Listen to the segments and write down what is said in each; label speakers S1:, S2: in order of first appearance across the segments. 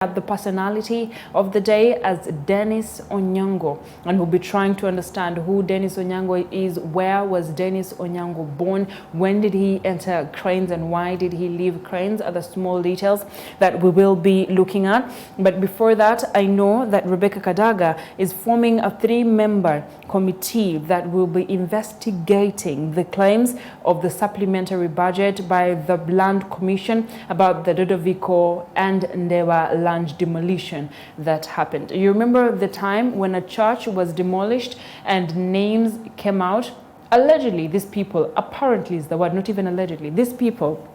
S1: at the personality of the day as Denis Onyango, and we'll be trying to understand who Denis Onyango is, where was Denis Onyango born, when did he enter Cranes, and why did he leave Cranes, are the small details that we will be looking at. But before that, I know that Rebecca Kadaga is forming a 3-member committee that will be investigating the claims of the supplementary budget by the Land Commission about the Dodoviko and Ndewa land demolition that happened. You remember the time when a church was demolished and names came out? Allegedly, these people, apparently is the word, not even allegedly, these people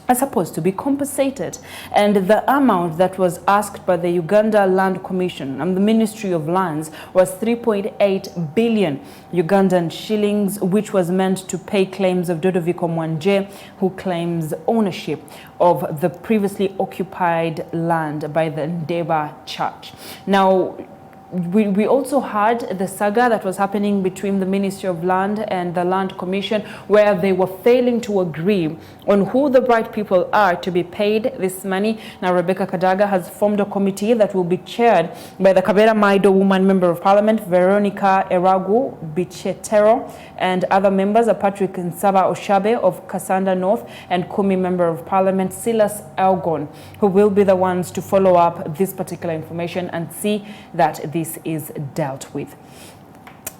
S1: are supposed to be compensated, and the amount that was asked by the Uganda Land Commission and the Ministry of Lands was 3.8 billion Ugandan shillings, which was meant to pay claims of Dodoviko Mwanje, who claims ownership of the previously occupied land by the Ndeba Church. Now, we also had the saga that was happening between the Ministry of Land and the Land Commission, where they were failing to agree on who the right people are to be paid this money. Now, Rebecca Kadaga has formed a committee that will be chaired by the Kabera Maido Woman Member of Parliament, Veronica Eragu Bichetero, and other members are Patrick Nsaba Oshabe of Kasanda North and Kumi Member of Parliament, Silas Elgon, who will be the ones to follow up this particular information and see that this is dealt with.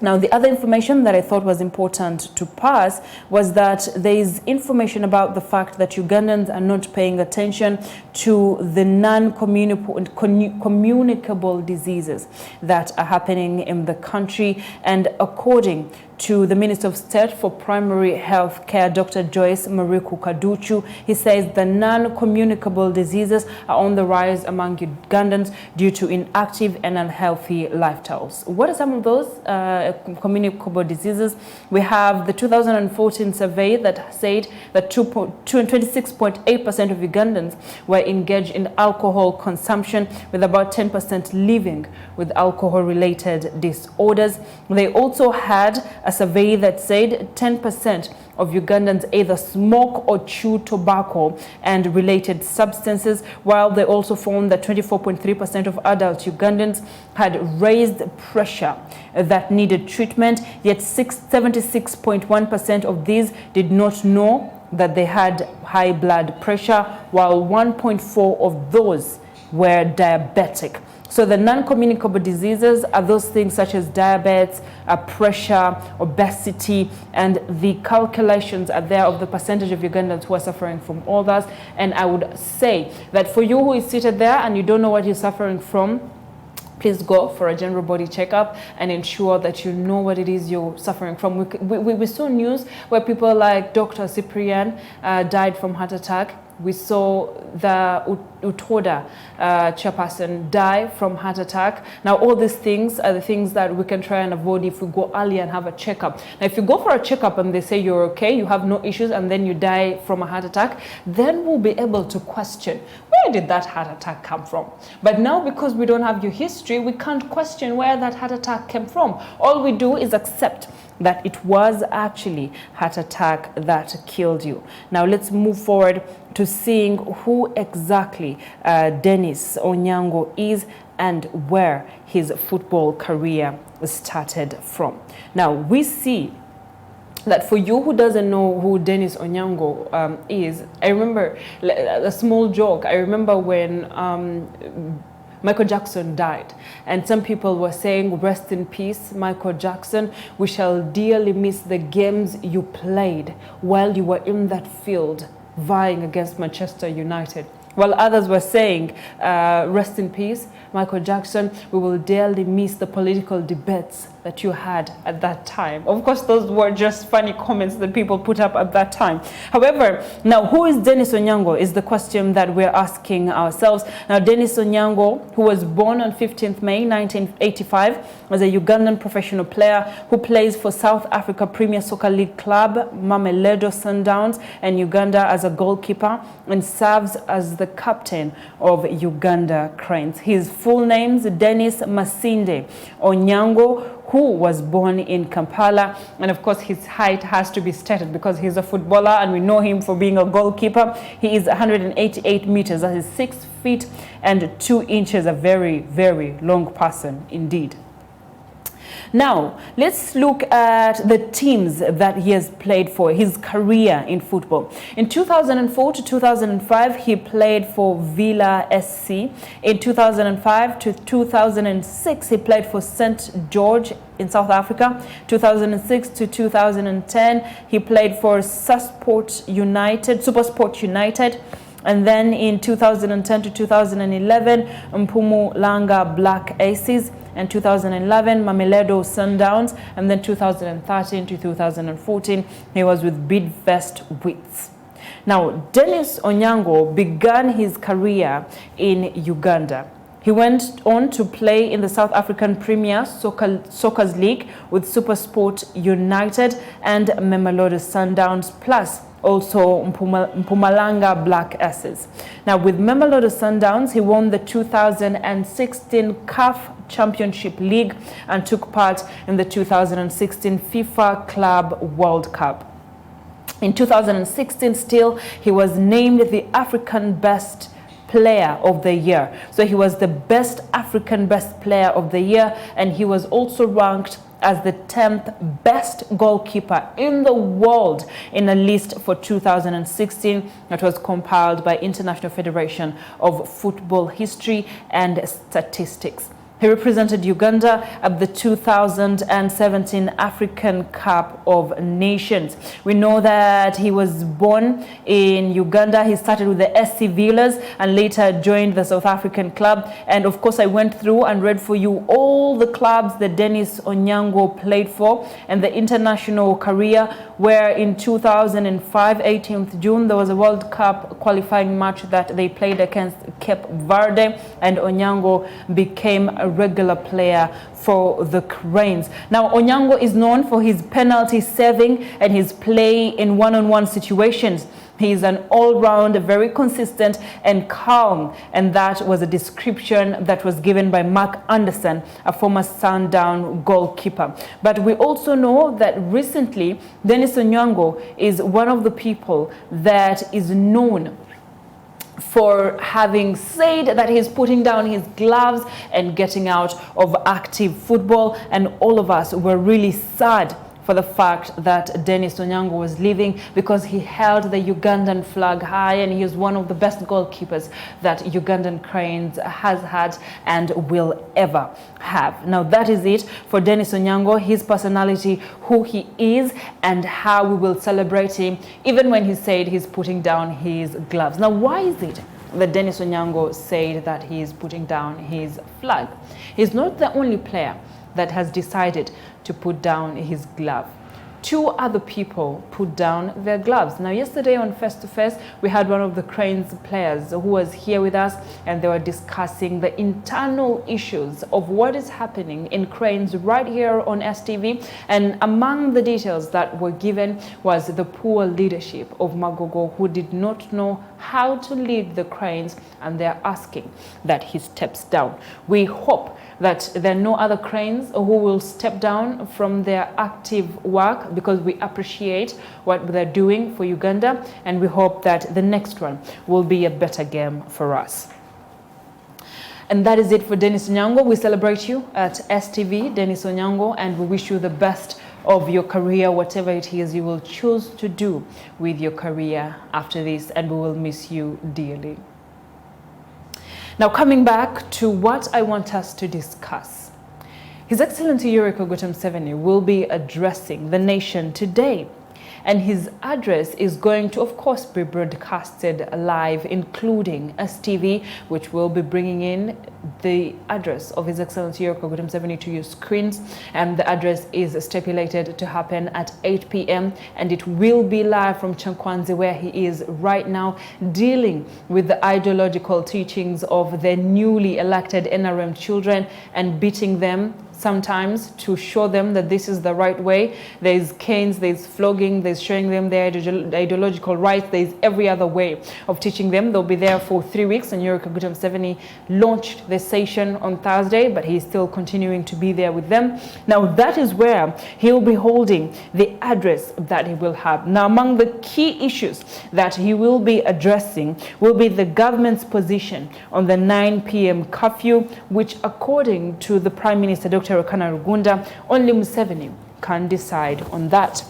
S1: Now, the other information that I thought was important to pass was that there is information about the fact that Ugandans are not paying attention to the non-communicable diseases that are happening in the country. And according to the Minister of State for Primary Health Care, Dr. Joyce Mariku Kaduchu, he says the non-communicable diseases are on the rise among Ugandans due to inactive and unhealthy lifestyles. What are some of those communicable diseases? We have the 2014 survey that said that 26.8% of Ugandans were engaged in alcohol consumption, with about 10% living with alcohol-related disorders. They also had a survey that said 10% of Ugandans either smoke or chew tobacco and related substances, while they also found that 24.3% of adult Ugandans had raised pressure that needed treatment, yet 76.1% of these did not know that they had high blood pressure, while 1.4% of those were diabetic. So the non-communicable diseases are those things such as diabetes, pressure, obesity, and the calculations are there of the percentage of Ugandans who are suffering from all that. And I would say that for you who is seated there and you don't know what you're suffering from, please go for a general body checkup and ensure that you know what it is you're suffering from. We saw news where people like Dr. Cyprian died from heart attack. We saw the Utoda chairperson die from heart attack. Now, all these things are the things that we can try and avoid if we go early and have a checkup. Now, if you go for a checkup and they say you're okay, you have no issues, and then you die from a heart attack, then we'll be able to question, where did that heart attack come from? But now, because we don't have your history, we can't question where that heart attack came from. All we do is accept that it was actually heart attack that killed you. Now, let's move forward to seeing who exactly Denis Onyango is and where his football career started from. Now, we see that for you who doesn't know who Denis Onyango is, I remember a small joke. I remember when Michael Jackson died, and some people were saying, rest in peace, Michael Jackson. We shall dearly miss the games you played while you were in that field vying against Manchester United. While others were saying, rest in peace, Michael Jackson, we will dearly miss the political debates that you had at that time. Of course, those were just funny comments that people put up at that time. However, now, who is Denis Onyango is the question that we're asking ourselves. Now, Denis Onyango, who was born on 15th May 1985, was a Ugandan professional player who plays for South Africa Premier Soccer League club Mamelodi Sundowns and Uganda as a goalkeeper, and serves as the captain of Uganda Cranes. His full name is Denis Masinde Onyango, who was born in Kampala. And of course, his height has to be stated because he's a footballer and we know him for being a goalkeeper. He is 188 meters, that is 6 feet and 2 inches, a very, very long person indeed. Now, let's look at the teams that he has played for, his career in football. In 2004 to 2005, he played for Villa SC. In 2005 to 2006, he played for St. George in South Africa. 2006 to 2010, he played for Supersport United. And then in 2010 to 2011, Mpumalanga Black Aces, and 2011 Mamelodi Sundowns, and then 2013 to 2014 he was with Bidvest Wits. Now, Denis Onyango began his career in Uganda. He went on to play in the South African Premier Soccer League with Supersport United and Mamelodi Sundowns, plus also Mpumalanga Black Aces. Now, with Mamelodi Sundowns, he won the 2016 CAF Championship League and took part in the 2016 FIFA Club World Cup. In 2016 still, he was named the African Best Player of the Year. So he was the best African Best Player of the Year, and he was also ranked as the 10th best goalkeeper in the world in a list for 2016 that was compiled by International Federation of Football History and Statistics. He represented Uganda at the 2017 African Cup of Nations. We know that he was born in Uganda. He started with the SC Villas and later joined the South African club. And of course, I went through and read for you all the clubs that Denis Onyango played for and the international career, where in 2005, 18th June, there was a World Cup qualifying match that they played against Cape Verde, and Onyango became a regular player for the Cranes. Now, Onyango is known for his penalty saving and his play in one-on-one situations. He is an all-round, very consistent and calm, and that was a description that was given by Mark Anderson, a former Sundown goalkeeper. But we also know that recently, Denis Onyango is one of the people that is known for having said that he's putting down his gloves and getting out of active football, and all of us were really sad for the fact that Denis Onyango was leaving, because he held the Ugandan flag high and he is one of the best goalkeepers that Ugandan Cranes has had and will ever have. Now, that is it for Denis Onyango, his personality, who he is, and how we will celebrate him, even when he said he's putting down his gloves. Now, why is it that Denis Onyango said that he is putting down his flag? He's not the only player that has decided to put down his glove. 2 other people put down their gloves. Now, yesterday on Face to Face, we had one of the Cranes players who was here with us, and they were discussing the internal issues of what is happening in Cranes right here on STV. And among the details that were given was the poor leadership of Magogo, who did not know how to lead the Cranes, and they're asking that he steps down. We hope that there are no other Cranes who will step down from their active work, because we appreciate what they're doing for Uganda, and we hope that the next one will be a better game for us. And that is it for Denis Onyango. We celebrate you at STV, Denis Onyango, and we wish you the best of your career, whatever it is you will choose to do with your career after this, and we will miss you dearly. Now, coming back to what I want us to discuss. His Excellency Yoweri Kaguta Museveni will be addressing the nation today, and his address is going to, of course, be broadcasted live, including STV, which will be bringing in the address of His Excellency Yoweri Kaguta Museveni to your screens, and the address is stipulated to happen at 8 p.m. and it will be live from Chankwanzi, where he is right now, dealing with the ideological teachings of the newly elected NRM children and beating them sometimes to show them that this is the right way. There's canes, there's flogging, there's showing them their ideological rights. There's every other way of teaching them. They'll be there for 3 weeks, and Yoweri Kaguta Museveni launched the session on Thursday, but he's still continuing to be there with them. Now, that is where he'll be holding the address that he will have. Now, among the key issues that he will be addressing will be the government's position on the 9 p.m. curfew, which, according to the Prime Minister, Dr. Rugunda, only Museveni can decide on that.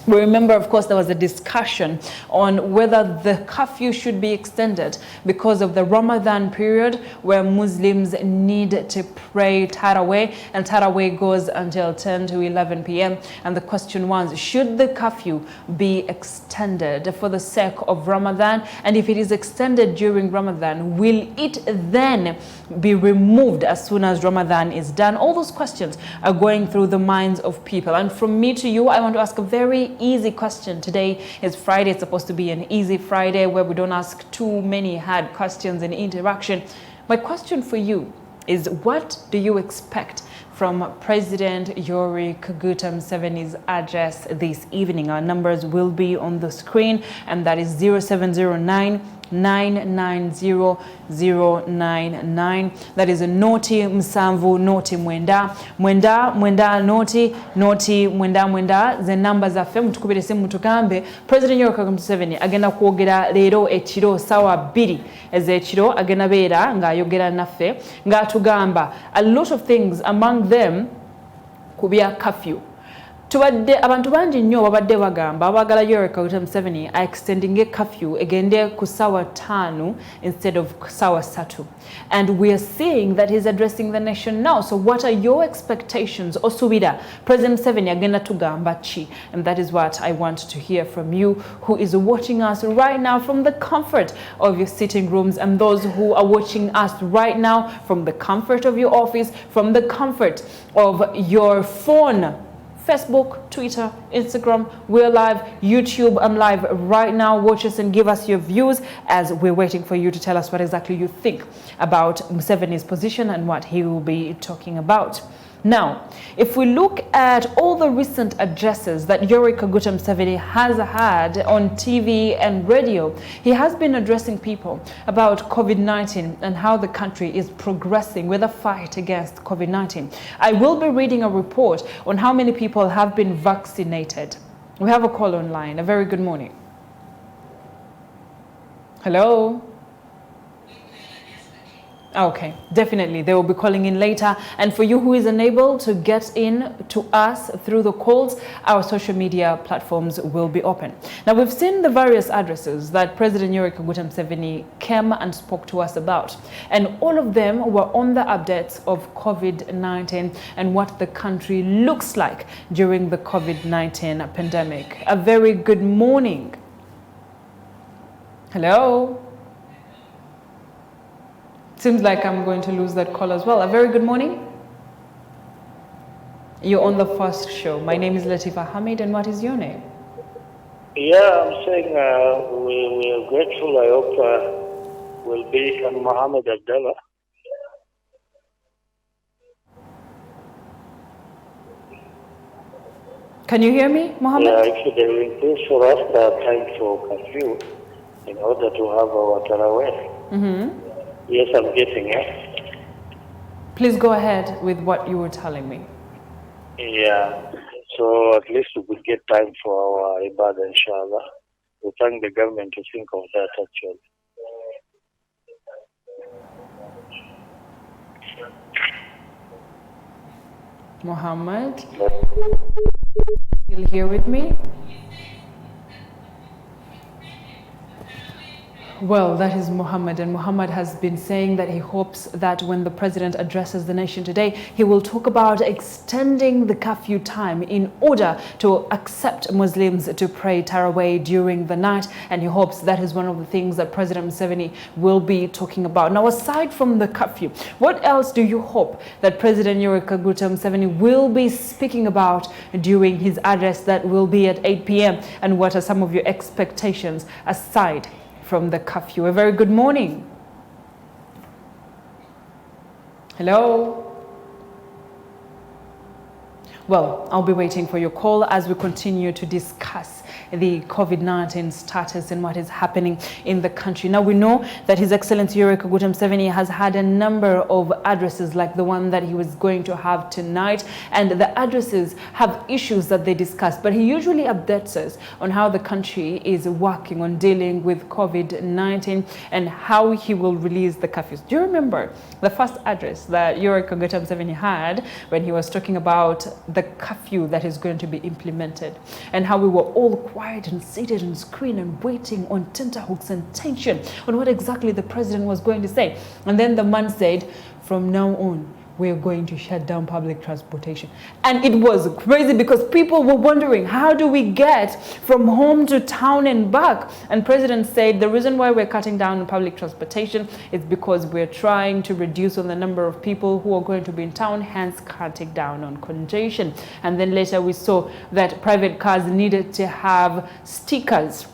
S1: We remember, of course, there was a discussion on whether the curfew should be extended because of the Ramadan period, where Muslims need to pray Tarawih, and Tarawih goes until 10 to 11 p.m. And the question was, should the curfew be extended for the sake of Ramadan? And if it is extended during Ramadan, will it then be removed as soon as Ramadan is done? All those questions are going through the minds of people. And from me to you, I want to ask a very easy question. Today is Friday. It's supposed to be an easy Friday where we don't ask too many hard questions and interaction. My question for you is, what do you expect from President Yoweri Kaguta Museveni's address this evening? Our numbers will be on the screen, and that is 0709 990-099. That is noti msanvu noti mwenda noti mwenda. The numbers are fem tukubire simu tukambe. President Yoweri Kaguta Museveni agenda kwogera leero ekiro sawa 2 ez'ekiro, agenda beera nga ayogera naffe nga atugamba a lot of things, among them kubya curfew. Tubadde abantu bangi nnyo babadde bagamba abagala Yoweri Kaguta Museveni extending a curfew egende ku sawa 5 instead of sawa 3. And we are seeing that he's addressing the nation now. So what are your expectations? Osubira President Museveni agenda tugamba chi? And that is what I want to hear from you, who is watching us right now from the comfort of your sitting rooms, and those who are watching us right now from the comfort of your office, from the comfort of your phone. Facebook, Twitter, Instagram, we're live, YouTube, I'm live right now. Watch us and give us your views as we're waiting for you to tell us what exactly you think about Museveni's position and what he will be talking about. Now, if we look at all the recent addresses that Yoweri Kaguta Museveni has had on TV and radio, he has been addressing people about COVID-19 and how the country is progressing with a fight against COVID-19. I will be reading a report on how many people have been vaccinated. We have a call online. A very good morning. Hello? Okay, definitely. They will be calling in later. And for you who is unable to get in to us through the calls, our social media platforms will be open. Now, we've seen the various addresses that President Yoweri Kaguta Museveni came and spoke to us about. And all of them were on the updates of COVID-19 and what the country looks like during the COVID-19 pandemic. A very good morning. Hello? Seems like I'm going to lose that call as well. A very good morning. You're on the first show. My name is Latifa Hamid, and what is your name?
S2: Yeah, I'm saying we are grateful. I hope we'll be Mohammed Abdallah.
S1: Can you hear me, Mohammed?
S2: Yeah, actually they will increase for us the time for curfew in order to have our Tarawih.
S1: Mm-hmm.
S2: Yes, I'm getting it.
S1: Please go ahead with what you were telling me.
S2: Yeah, so at least we will get time for our ibadah, inshallah. We thank the government to think of that, actually.
S1: Mohammed, still here with me? Well, that is Mohammed, and Mohammed has been saying that he hopes that when the president addresses the nation today, he will talk about extending the curfew time in order to accept Muslims to pray Tarawih during the night, and he hopes that is one of the things that President Museveni will be talking about. Now, aside from the curfew, what else do you hope that President Yoweri Kaguta Museveni will be speaking about during his address that will be at 8 p.m., and what are some of your expectations aside from the curfew? A very good morning. Hello? Well, I'll be waiting for your call as we continue to discuss the COVID-19 status and what is happening in the country. Now, we know that His Excellency Yoweri Kaguta Museveni has had a number of addresses like the one that he was going to have tonight, and the addresses have issues that they discuss, but he usually updates us on how the country is working on dealing with COVID-19 and how he will release the curfews. Do you remember the first address that Yoweri Kaguta Museveni had when he was talking about the curfew that is going to be implemented, and how we were all quiet and seated on screen and waiting on tenterhooks and tension on what exactly the president was going to say? And then the man said, from now on, we're going to shut down public transportation. And it was crazy because people were wondering, how do we get from home to town and back? And President said the reason why we're cutting down on public transportation is because we're trying to reduce on the number of people who are going to be in town, hence cutting down on congestion. And then later we saw that private cars needed to have stickers.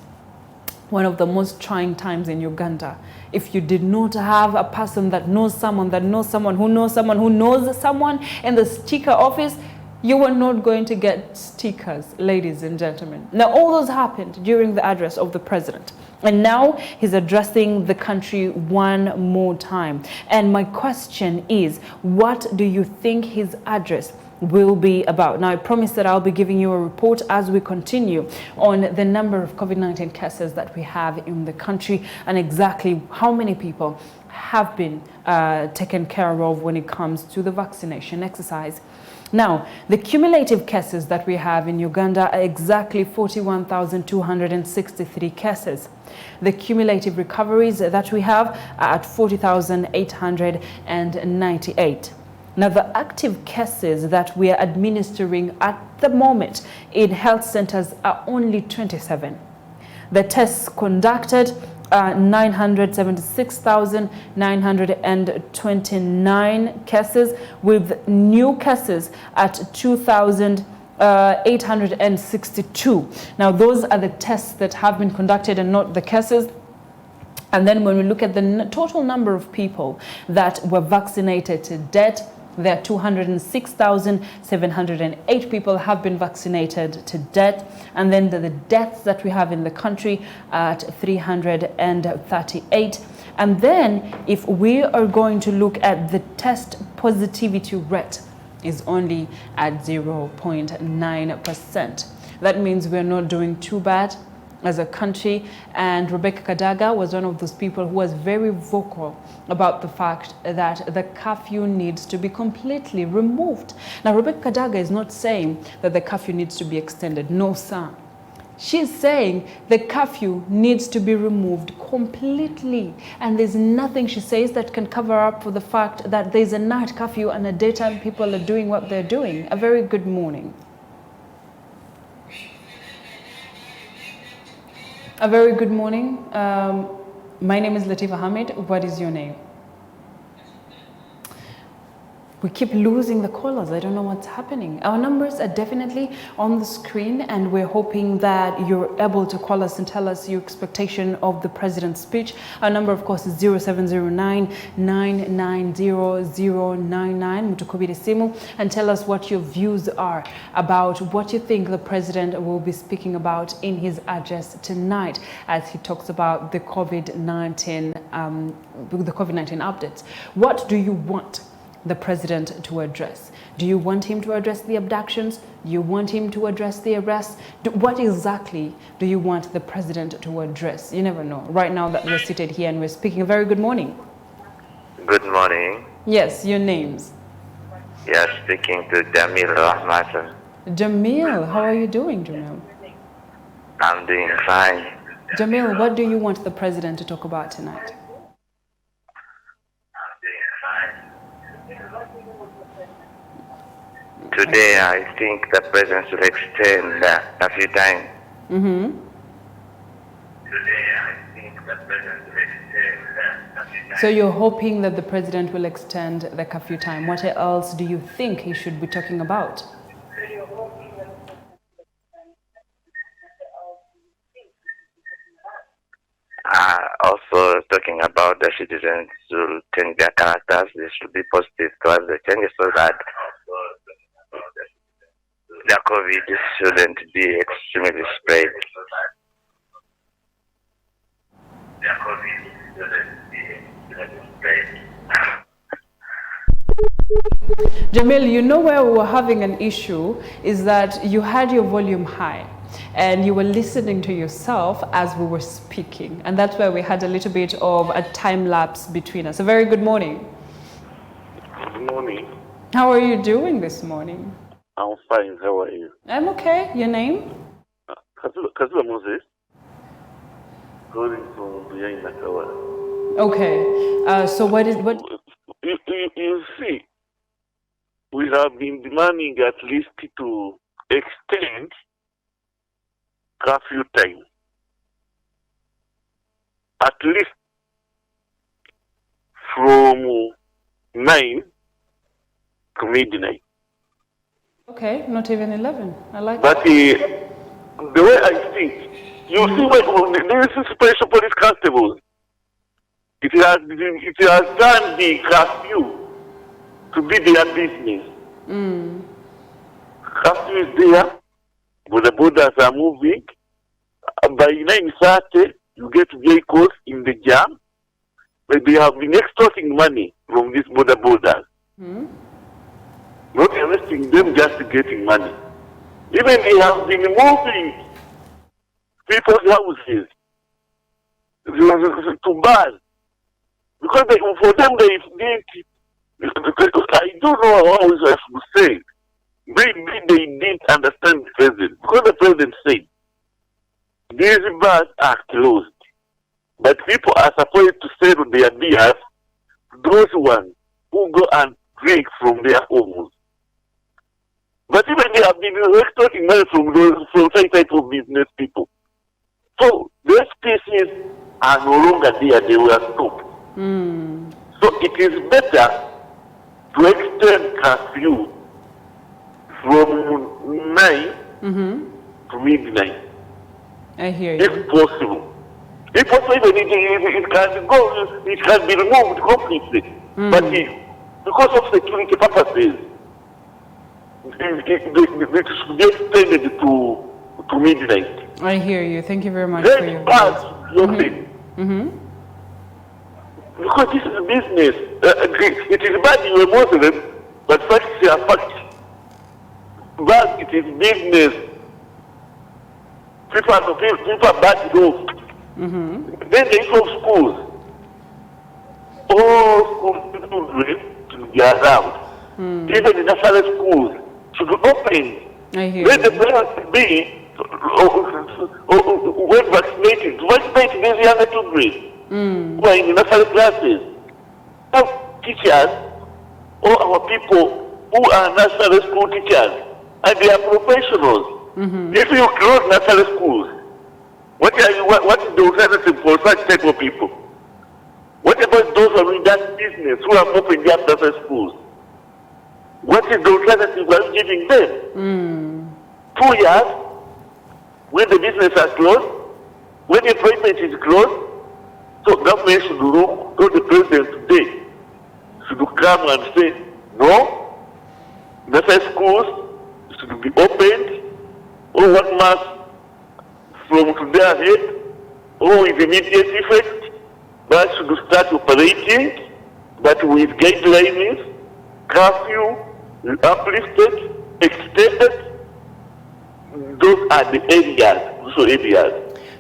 S1: One of the most trying times in Uganda. If you did not have a person that knows someone, that knows someone who knows someone who knows someone in the sticker office, you were not going to get stickers, ladies and gentlemen. Now, all those happened during the address of the president. And now he's addressing the country one more time. And my question is, what do you think his address will be about? Now, I promise that I'll be giving you a report as we continue on the number of COVID-19 cases that we have in the country and exactly how many people have been taken care of when it comes to the vaccination exercise. Now, the cumulative cases that we have in Uganda are exactly 41,263 cases. The cumulative recoveries that we have are at 40,898. Now, the active cases that we are administering at the moment in health centers are only 27. The tests conducted are 976,929 cases, with new cases at 2,862. Now, those are the tests that have been conducted and not the cases. And then when we look at the total number of people that were vaccinated to date, there are 206,708 people have been vaccinated to date. And then the deaths that we have in the country are at 338. And then if we are going to look at the test positivity rate, is only at 0.9%. That means we're not doing too bad as a country. And Rebecca Kadaga was one of those people who was very vocal about the fact that the curfew needs to be completely removed. Now, Rebecca Kadaga is not saying that the curfew needs to be extended. No, sir. She's saying the curfew needs to be removed completely. And there's nothing she says that can cover up for the fact that there's a night curfew and a daytime people are doing what they're doing. A very good morning. A very good morning. My name is Latifa Hamid. What is your name? We keep losing the callers. I don't know what's happening. Our numbers are definitely on the screen, and we're hoping that you're able to call us and tell us your expectation of the president's speech. Our number, of course, is 0709-990-099. Mutukubiri simu, and tell us what your views are about what you think the president will be speaking about in his address tonight as he talks about the COVID-19 updates. What do you want the president to address? Do you want him to address the abductions? Do you want him to address the arrests? What exactly do you want the president to address? You never know. Right now that we're seated here and we're speaking, a very good morning.
S3: Good morning.
S1: Yes, your names.
S3: Yes, speaking to Jamil Rahmatan.
S1: Jamil, how are you doing, Jamil?
S3: I'm doing fine.
S1: Jamil, what do you want the president to talk about tonight?
S3: Today, I think the president will extend a few times.
S1: Mm-hmm. So you're hoping that the president will extend the curfew time. What else do you think he should be talking about?
S3: Also talking about the citizens to change their characters. They should be positive towards the changes so that the COVID shouldn't be extremely spread. The COVID shouldn't be extremely spread.
S1: Jamil, you know where we were having an issue is that you had your volume high and you were listening to yourself as we were speaking. And that's where we had a little bit of a time lapse between us. A very good morning.
S4: Good morning.
S1: How are you doing this morning?
S4: I'm fine. How are you?
S1: I'm okay. Your name?
S4: Kazula Moses. Calling from behind Nakawara.
S1: Okay. So what?
S4: You see, we have been demanding at least to extend curfew time. At least from 9 to midnight.
S1: Okay, not even 11. I like
S4: But the way I think, you see when there is special police constables, it has done the curfew to be their business. Curfew is there, but the borders are moving. By 9:30, you get vehicles in the jam. But they have been extorting money from these borders. Not arresting them, just getting money. Even they have been moving people's houses to bars. Because for them, they didn't, I don't know how I was to say. Maybe they didn't understand the president. Because the president said, these bars are closed. But people are supposed to sell their beers to those ones who go and drink from their homes. But even they have been extorting money from some type of business people. So those cases are no longer there, they were stopped. So it is better to extend curfew from 9 to midnight.
S1: I hear you.
S4: If possible. If possible, even it can go, it can be removed completely. But because of security purposes, it should be extended to midnight.
S1: I hear you. Thank you very much for your
S4: Because this is business. It is bad you are Muslim, but facts are facts. But it is business. People are bad off. Then the issue of schools. All school children should be around. Even the national schools should open.
S1: I hear
S4: Let the
S1: you.
S4: parents be when vaccinated, to vaccinate these younger children who are in the nursery classes. Have teachers or our people who are nursery school teachers and they are professionals. If you close nursery schools, what is the alternative for such type of people? What about those who are in that business who have opened their nursery schools? What is the alternative we are giving them? 2 years, when the business are closed, when the employment is closed, so government should look, go the president today, should come and say, no, nursery schools should be opened, or 1 month from today ahead, or with immediate effect, but should start operating, but with guidelines, curfew, uplifted, extended. Those are the areas.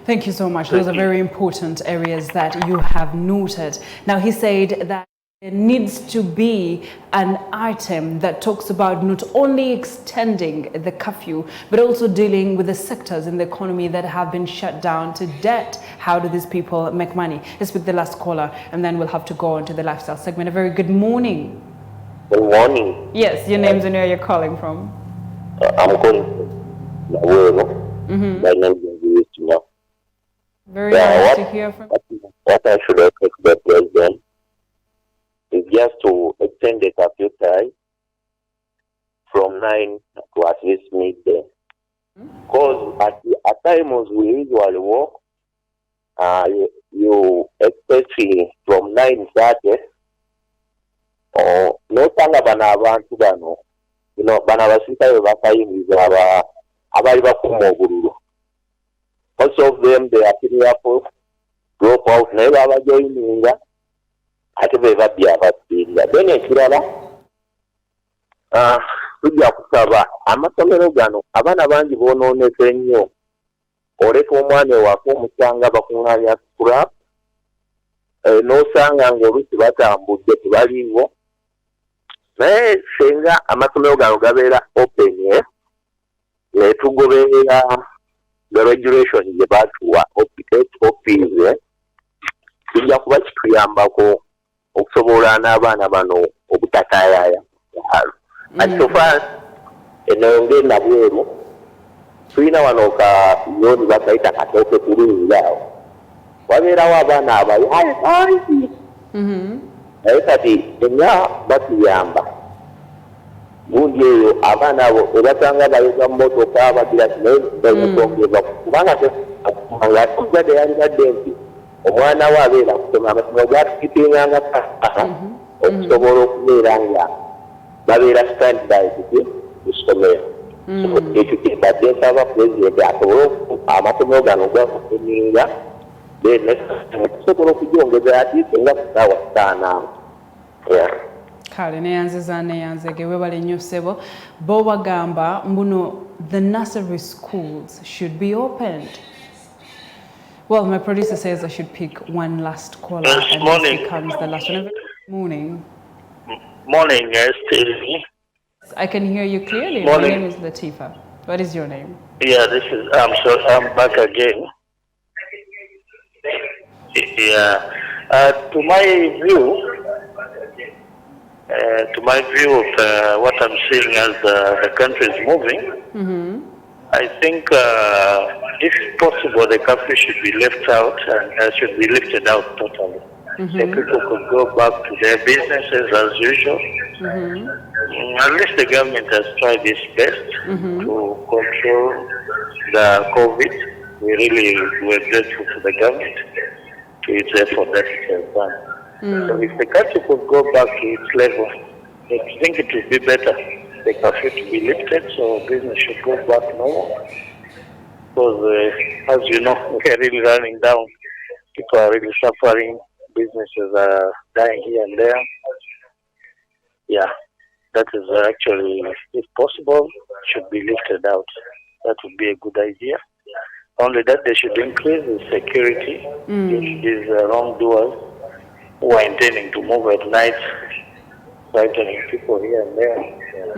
S1: Thank you so much. Those are very important areas that you have noted. Now, he said that there needs to be an item that talks about not only extending the curfew, but also dealing with the sectors in the economy that have been shut down to debt. How do these people make money? Let's pick the last caller, and then we'll have to go on to the lifestyle segment. A very good morning.
S5: Good morning.
S1: Yes, your names and where you're calling from.
S5: I'm calling from Nawero. My name is Denis.
S1: Very nice to hear from you.
S5: What I should expect the president is just to extend the curfew time from 9 to at least midday. Because at times we usually work, you especially from 9:30 or no tanga bana abantu bano bano abasirikale bwe bakayingiza abali bakuuma obululu. Most of them they appear for drop out naye babajoyininga ate be babbi abasinga. Then ekirala tujja kusaba amasomero gano abaana bangi boonoonese nnyo. Oleka omwana ewaka omusanga bakuŋŋaanya scrap n'osanga ng'oluusi batambudde tebaliiwo. Naye singa amasomero gano gabeera open ne tugoberera the regulation gye baatuwa office kijja kuba kituyambako okusobola n'abaana bano obutataayaaya. So far eno ngenda bweru tulina wano ka yoni bakayita katooke kulungi awo wabeerawo abaana abayaye bangi naye kati enya batuyamba gundi eyo abaana abo ebatanga bayoga mu motoka bagira kinaye bayitongeza kubanga nga tuzadde yalibadde nti omwana we abeera kusoma amasomero gatukipinganga okusobola okubeera nga babeera standby ku ssomero. Ekyo kyembadde nsaba pulezidenti asobole amasomero gano gakukuminga okusobola okugyongeza ati singa ku ssaawa 5.
S1: Kale neyanzege webale nnyo ssebo bo bagamba mbuno the nursery schools should be opened. Well, my producer says I should pick one last caller and this becomes the last one. Morning.
S2: Morning, Stevie.
S1: I can hear you clearly.
S2: Morning.
S1: My name is Latifa. What is your name?
S2: Yeah, I'm back again. Yeah. To my view of what I'm seeing as the country is moving, I think if possible the country should be left out and should be lifted out totally. So people could go back to their businesses as usual. At least the government has tried its best to control the COVID. We really were grateful to the government to its effort that it has done. So if the country could go back to its level, I think it would be better. The curfew to be lifted, so business should go back normal. Because as you know, we are really running down. People are really suffering. Businesses are dying here and there. Yeah, that is actually, if possible, should be lifted out. That would be a good idea. Only that they should increase the security if these wrongdoers who are intending to move at night, frightening people here and there. Yeah.